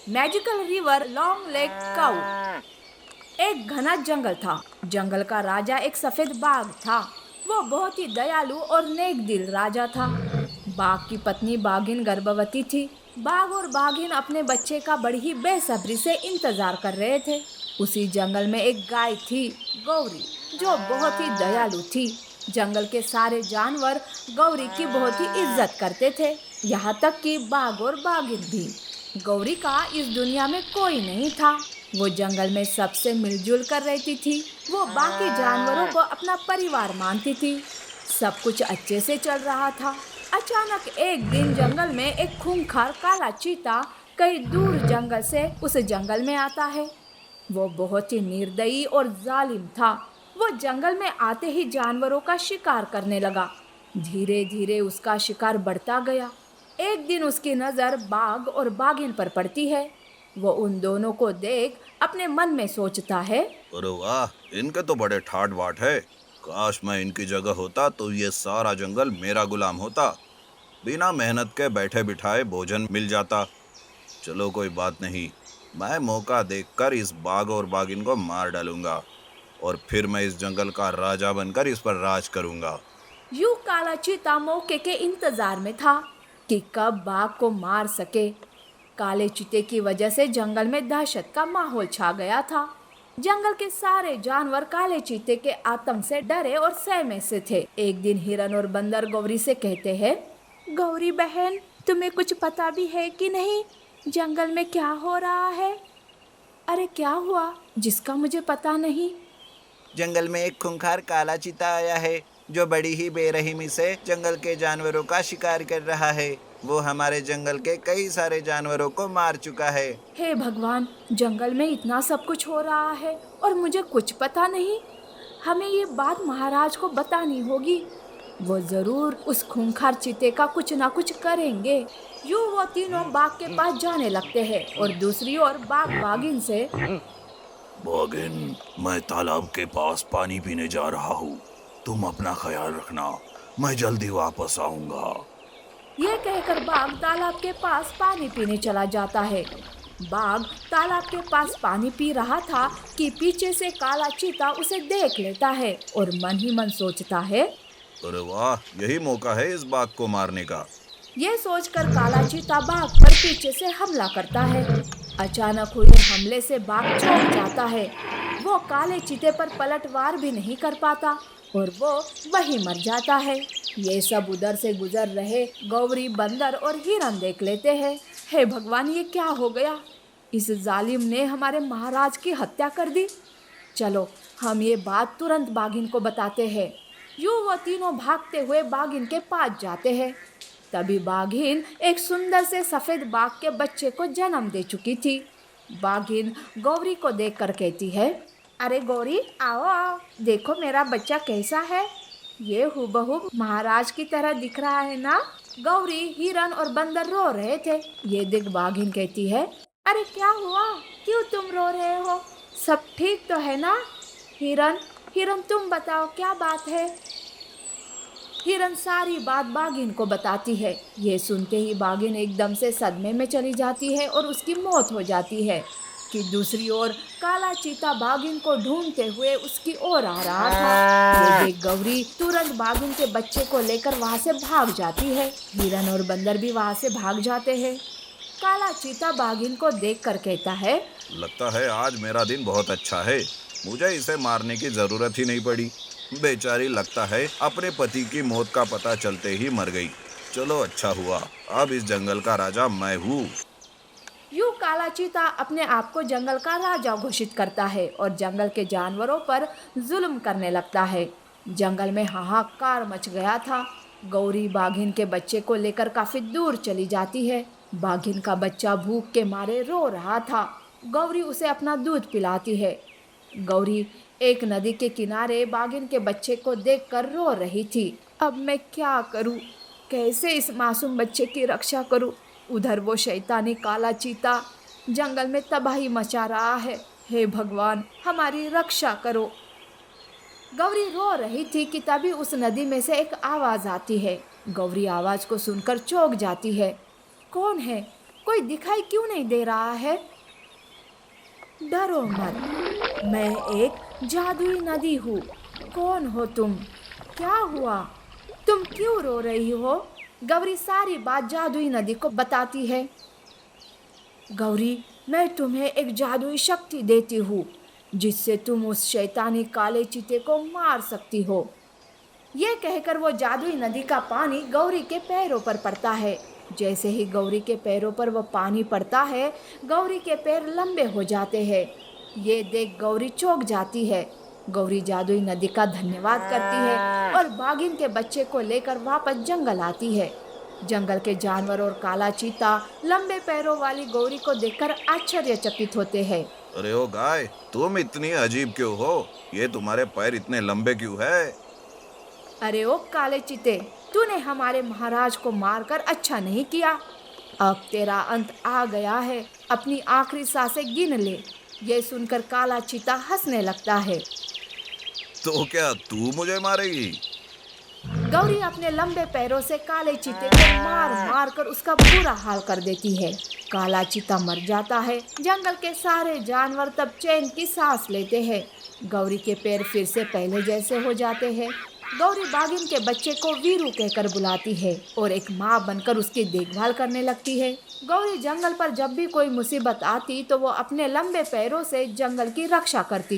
Magical river long leg काऊ। एक घना जंगल था। जंगल का राजा एक सफेद बाघ था। वो बहुत ही दयालु और नेक दिल राजा था। बाघ की पत्नी बाघिन गर्भवती थी। बाघ और बाघिन अपने बच्चे का बड़ी ही बेसब्री से इंतजार कर रहे थे। उसी जंगल में एक गाय थी, गौरी, जो बहुत ही दयालु थी। जंगल के सारे जानवर गौरी की बहुत ही इज्जत करते थे, यहाँ तक कि बाघ और बाघिन भी। गौरी का इस दुनिया में कोई नहीं था। वो जंगल में सबसे मिलजुल कर रहती थी। वो बाकी जानवरों को अपना परिवार मानती थी। सब कुछ अच्छे से चल रहा था। अचानक एक दिन जंगल में एक खूंखार काला चीता कई दूर जंगल से उस जंगल में आता है। वो बहुत ही निर्दयी और जालिम था। वो जंगल में आते ही जानवरों का शिकार करने लगा। धीरे धीरे उसका शिकार बढ़ता गया। एक दिन उसकी नजर बाघ और बाघिन पर पड़ती है। वो उन दोनों को देख अपने मन में सोचता है, अरे वाह, इनके तो बड़े ठाट बाट है। काश मैं इनकी जगह होता तो ये सारा जंगल मेरा गुलाम होता। बिना मेहनत के बैठे बिठाए भोजन मिल जाता। चलो कोई बात नहीं, मैं मौका देखकर इस बाघ और बाघिन को मार डालूंगा और फिर मैं इस जंगल का राजा बनकर इस पर राज करूंगा। यूं काला चीता मौके के इंतजार में था कि कब बाघ को मार सके। काले चीते की वजह से जंगल में दहशत का माहौल छा गया था। जंगल के सारे जानवर काले चीते के आतंक से डरे और सहमे से थे। एक दिन हिरन और बंदर गौरी से कहते हैं, गौरी बहन, तुम्हें कुछ पता भी है कि नहीं, जंगल में क्या हो रहा है? अरे क्या हुआ जिसका मुझे पता नहीं? जंगल में एक खूंखार काला चीता आया है जो बड़ी ही बेरहमी से जंगल के जानवरों का शिकार कर रहा है। वो हमारे जंगल के कई सारे जानवरों को मार चुका है। हे भगवान, जंगल में इतना सब कुछ हो रहा है और मुझे कुछ पता नहीं। हमें ये बात महाराज को बतानी होगी। वो जरूर उस खूंखार चीते का कुछ ना कुछ करेंगे। यूं वो तीनों बाघ के पास जाने लगते हैं और दूसरी ओर बाघ बाघिन से, बागिन, मैं तालाब के पास पानी पीने जा रहा हूँ। तुम अपना ख्याल रखना, मैं जल्दी वापस आऊंगा। ये कहकर बाघ तालाब के पास पानी पीने चला जाता है। बाघ तालाब के पास पानी पी रहा था कि पीछे से काला चीता उसे देख लेता है और मन ही मन सोचता है, अरे वाह, यही मौका है इस बाघ को मारने का। ये सोचकर काला चीता बाघ पर पीछे से हमला करता है। अचानक हुए हमले से बाघ चौंक जाता है। वो काले चीते पर पलटवार भी नहीं कर पाता और वो वहीं मर जाता है। ये सब उधर से गुजर रहे गौरी, बंदर और हिरन देख लेते हैं। हे भगवान, ये क्या हो गया? इस जालिम ने हमारे महाराज की हत्या कर दी। चलो, हम ये बात तुरंत बाघिन को बताते हैं। यूं वो तीनों भागते हुए बाघिन के पास जाते हैं। तभी बाघिन एक सुंदर से सफेद बाघ के बच्चे को जन्म दे चुकी थी। बाघिन गौरी को देखकर कहती है, अरे गौरी, आओ आओ, देखो मेरा बच्चा कैसा है। ये हूबहू महाराज की तरह दिख रहा है ना? गौरी, हिरन और बंदर रो रहे थे। ये देख बाघिन कहती है, अरे क्या हुआ, क्यों तुम रो रहे हो? सब ठीक तो है ना? हिरन, हिरन तुम बताओ क्या बात है? हिरन सारी बात बाघिन को बताती है। ये सुनते ही बाघिन एकदम से सदमे में चली जाती है और उसकी मौत हो जाती है। कि दूसरी ओर काला चीता बाघिन को ढूंढते हुए उसकी ओर आ रहा था। ये देख गौरी तुरंत बाघिन के बच्चे को लेकर वहां से भाग जाती है। हिरन और बंदर भी वहां से भाग जाते हैं। काला चीता बाघिन को देखकर कहता है, लगता है आज मेरा दिन बहुत अच्छा है। मुझे इसे मारने की जरूरत ही नहीं पड़ी। बेचारी लगता है अपने पति की मौत का पता चलते ही मर गई। चलो अच्छा हुआ, अब इस जंगल का राजा मैं हूँ। यूं काला चीता अपने आप को जंगल का राजा घोषित करता है और जंगल के जानवरों पर जुल्म करने लगता है। जंगल में हाहाकार मच गया था। गौरी बाघिन के बच्चे को लेकर काफी दूर चली जाती है। बाघिन का बच्चा भूख के मारे रो रहा था। गौरी उसे अपना दूध पिलाती है। गौरी एक नदी के किनारे बाघिन के बच्चे को देखकर रो रही थी। अब मैं क्या करूं? कैसे इस मासूम बच्चे की रक्षा करूं? उधर वो शैतानी काला चीता जंगल में तबाही मचा रहा है। हे भगवान, हमारी रक्षा करो। गौरी रो रही थी कि तभी उस नदी में से एक आवाज आती है। गौरी आवाज को सुनकर चौंक जाती है। कौन है? कोई दिखाई क्यों नहीं दे रहा है? डरो मत, मैं एक जादुई नदी हूँ। कौन हो तुम? क्या हुआ? तुम क्यों रो रही हो? गौरी सारी बात जादुई नदी को बताती है। गौरी, मैं तुम्हें एक जादुई शक्ति देती हूँ जिससे तुम उस शैतानी काले चीते को मार सकती हो। ये कहकर वो जादुई नदी का पानी गौरी के पैरों पर पड़ता है। जैसे ही गौरी के पैरों पर वो पानी पड़ता है, गौरी के पैर लंबे हो जाते हैं। ये देख गौरी चौंक जाती है। गौरी जादुई नदी का धन्यवाद करती है और बाघिन के बच्चे को लेकर वापस जंगल आती है। जंगल के जानवर और काला चीता लंबे पैरों वाली गौरी को देखकर आश्चर्यचकित होते हैं। अरे ओ गाय, तुम इतनी अजीब क्यों हो? ये तुम्हारे पैर इतने लंबे क्यों है? अरे ओ काले चीते, तूने हमारे महाराज को मारकर अच्छा नहीं किया। अब तेरा अंत आ गया है। अपनी आखिरी सांसें गिन ले। ये सुनकर काला चीता हंसने लगता है। तो क्या तू मुझे मारेगी? गौरी अपने लंबे पैरों से काले चीते को मार मार कर उसका बुरा हाल कर देती है। काला चीता मर जाता है। जंगल के सारे जानवर तब चैन की सांस लेते हैं। गौरी के पैर फिर से पहले जैसे हो जाते हैं। गौरी बाघिन के बच्चे को वीरू कहकर बुलाती है और एक माँ बनकर उसकी देखभाल करने लगती है। गौरी जंगल पर जब भी कोई मुसीबत आती तो वो अपने लंबे पैरों से जंगल की रक्षा करती थी।